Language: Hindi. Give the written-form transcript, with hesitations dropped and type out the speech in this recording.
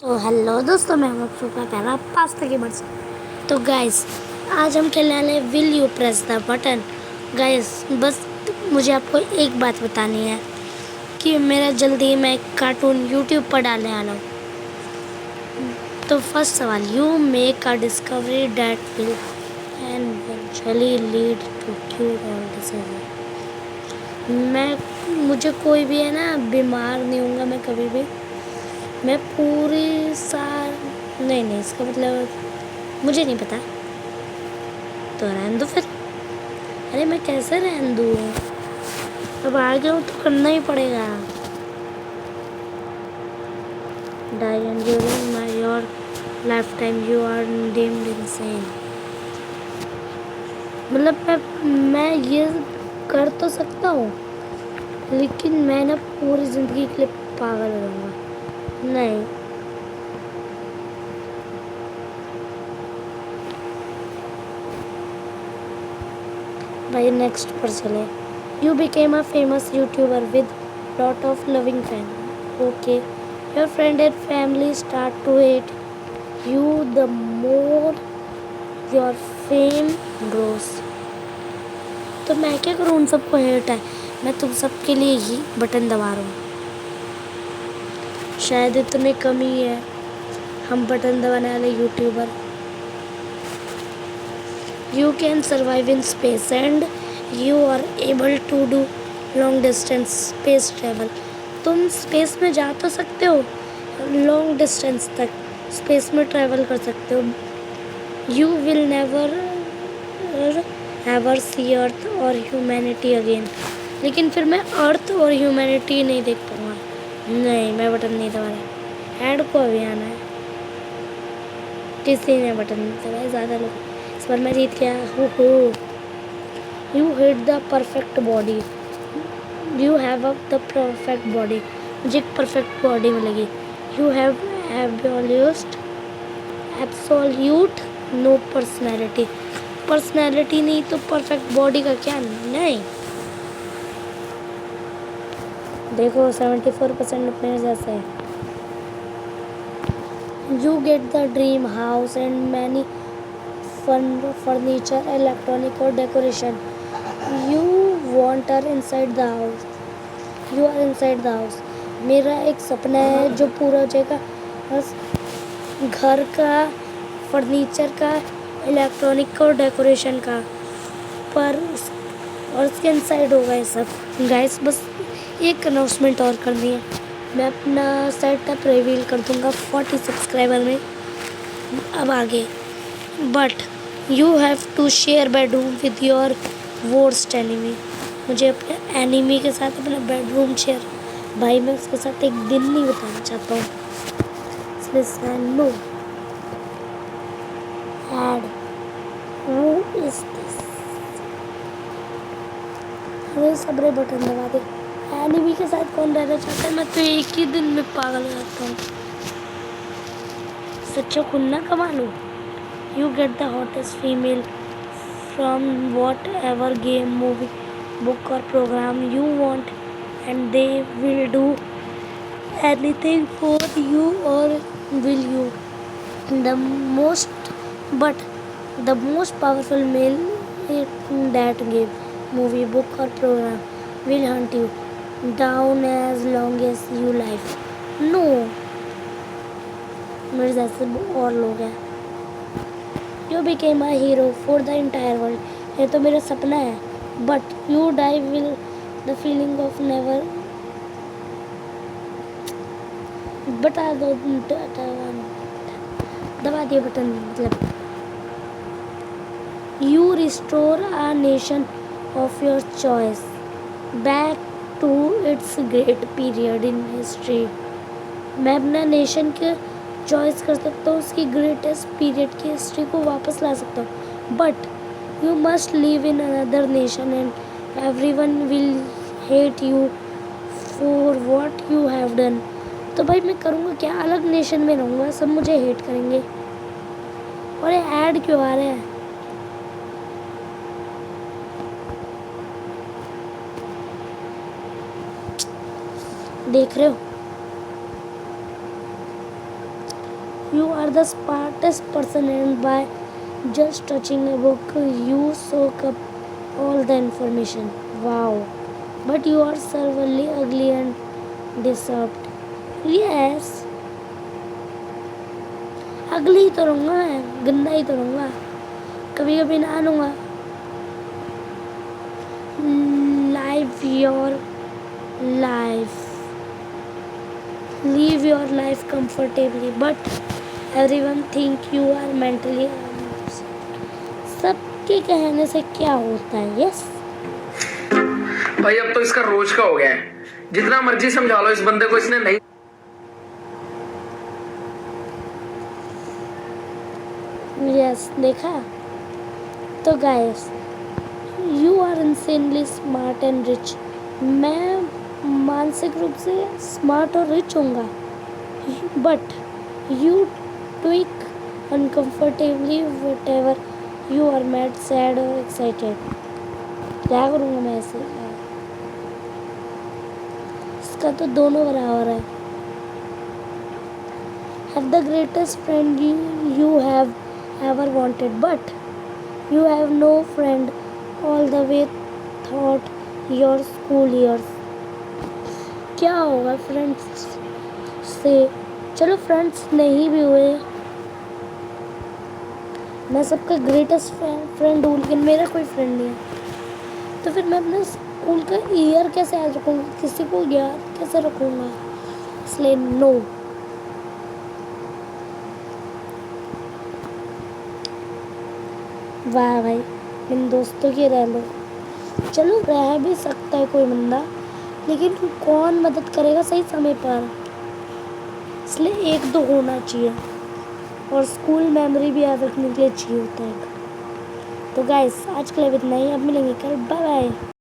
तो हेलो दोस्तों, मैं हूँ आपका पहला पास्ता गेमर से। तो गाइस, आज हम खेलने वाले will you press the button. Guys, बस मुझे आपको एक बात बतानी है कि मेरा जल्दी ही मैं एक कार्टून यूट्यूब पर डालने वाला हूँ। तो फर्स्ट सवाल, you make a discovery that will eventually lead to cure all disease. मुझे कोई भी है ना बीमार नहीं होऊंगा मैं कभी भी। मैं पूरी साल नहीं, इसका मतलब मुझे नहीं पता। तो रहने दो फिर। अरे मैं कैसे रहने दूँ? अब आ गया हूँ तो करना ही पड़ेगा। Die and during your lifetime you are deemed insane। मतलब मैं ये कर तो सकता हूँ, लेकिन मैं ना पूरी ज़िंदगी के लिए पागल हो जाऊँगा। नहीं, भाई नेक्स्ट पर चले। You became a famous YouTuber with lot of loving fan. Okay, your friend and family start to hate you the more your fame grows. तो मैं क्या करूँ? उन सबको हेट है, मैं तुम सबके लिए ही बटन दबा रहा हूँ। शायद इतने कम ही है हम बटन दबाने वाले YouTuber. You can survive in space and you are able to do long distance space travel। तुम स्पेस में जा तो सकते हो, लॉन्ग डिस्टेंस तक स्पेस में ट्रैवल कर सकते हो। You will never ever see अर्थ और ह्यूमैनिटी अगेन। लेकिन फिर मैं अर्थ और ह्यूमैनिटी नहीं देख पाऊँगा। नहीं, मैं बटन नहीं दबा रहा। ऐड को अभी आना है। किसी ने बटन नहीं दबाया, ज़्यादा लोग। इस बार मैं जीत गया। हो you hit the perfect body. You have the perfect body. मुझे एक परफेक्ट बॉडी मिलेगी। You have absolute no personality. Personality नहीं तो परफेक्ट बॉडी का क्या? नहीं, देखो 74% मेरे जैसे है। You get the dream house and many furniture, electronic और decoration. You want are inside the house. You are inside the house. मेरा एक सपना है जो पूरा हो जाएगा, बस घर का, फर्नीचर का, इलेक्ट्रॉनिक का और डेकोरेशन का। और उसके इनसाइड होगा ये सब। गाइस, बस एक अनाउंसमेंट और करनी है। मैं अपना सेटअप रिवील कर दूंगा 40 सब्सक्राइबर में अब आगे। But you have to share bedroom with your worst enemy. मुझे अपने एनिमी के साथ अपना बेडरूम शेयर, भाई मैं उसके साथ एक दिन नहीं बिताना चाहता हूँ। इसलिए no ad. Who is this? अरे सबरे बटन दबा दे। एनिमी के साथ कौन रहना चाहता है? मैं तो एक ही दिन में पागल हो जाता हूँ। सच्चा खुन्ना कमा लूँ। You get the hottest female from whatever game, movie, book or program you want, and they will do anything for you, or will you? The most, but the most powerful male in that game, movie, book or program will hunt you down as long as you live. No, मेरे जैसे और लोग हैं। You became a hero for the entire world। ये तो मेरा सपना है। But you die will the feeling of never। बता दो, दबा दिए बटन। मतलब you restore a nation of your choice back to its great period in history। मैं अपना नेशन के चॉइस कर सकता हूँ, उसकी ग्रेटेस्ट पीरियड की हिस्ट्री को वापस ला सकता हूँ। But you must live in another nation and everyone will hate you for what you have done. तो भाई मैं करूँगा क्या? अलग नेशन में रहूँगा, सब मुझे हेट करेंगे। और ये ऐड क्यों आ रहे हैं? देख रहे हो? You are the smartest person, and by just touching a book, you soak up all the information. Wow. But you are severely ugly and disturbed. Yes. अगली तो रहूँगा मैं, गंदा ही तो रहूँगा, कभी कभी नहा लूँगा. Live your life. Live your life comfortably, but everyone think you are mentally unstable. सबके कहने से क्या होता है? Yes. भाई अब तो इसका रोज का हो गया है, जितना मर्जी समझा लो इस बंदे को, इसने नहीं. Yes, देखा. तो guys, you are insanely smart and rich. मैं मानसिक रूप से स्मार्ट और रिच होऊंगा, but you tweak uncomfortably whatever you are mad, sad or excited. क्या करूँगा मैं ऐसे? इसका तो दोनों बराबर है. Have the greatest friend you have ever wanted, but you have no friend all the way thought your school years. क्या होगा फ्रेंड्स से? चलो फ्रेंड्स नहीं भी हुए, मैं सबका ग्रेटेस्ट फ्रेंड हूँ, लेकिन मेरा कोई फ्रेंड नहीं है, तो फिर मैं अपने स्कूल का ईयर कैसे याद रखूँगा, किसी को याद कैसे रखूँगा? इसलिए नो. वाह भाई, इन दोस्तों के रह लो. चलो रह भी सकता है कोई बंदा, लेकिन कौन मदद करेगा सही समय पर? इसलिए एक दो होना चाहिए, और स्कूल मेमोरी भी याद रखने के लिए चाहिए होता है. तो गाइस आज के लिए इतना ही, अब मिलेंगे कल. Bye bye.